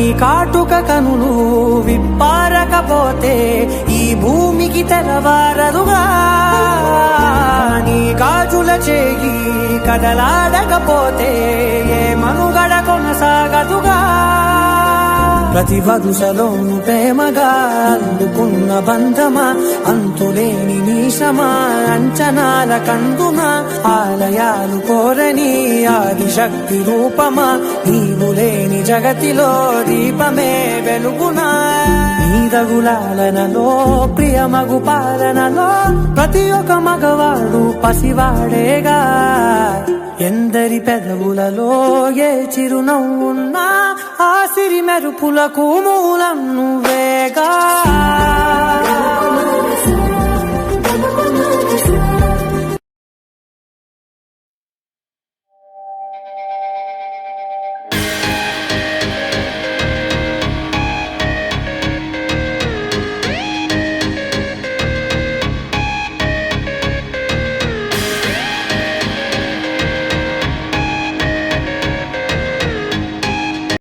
కాటుక కనులు విప్పారకపోతే ఈ భూమికి తెరవారదుగా. నీ గాజుల చేయి కదలాడకపోతే ఏ మనుగడ కొనసాగదుగా. ప్రతి వరుసలోను ప్రేమగా అందుకున్న బంధమా, అంతులేని నీశమా, అంచనాల కందున ఆలయాలు కోరని ఆదిశక్తి రూపమా, నీవు లేని జగతిలో దీపమే వెలుగునా. నీదగులాలనలో ప్రియమగు పాలనలో ప్రతి ఒక్క మగవాడు పసివాడేగా. ఎందరి పెదవులలో ఏ చిరునవ్వున్నా ఆ సిరి మెరుపులకు మూలం నువ్వేగా.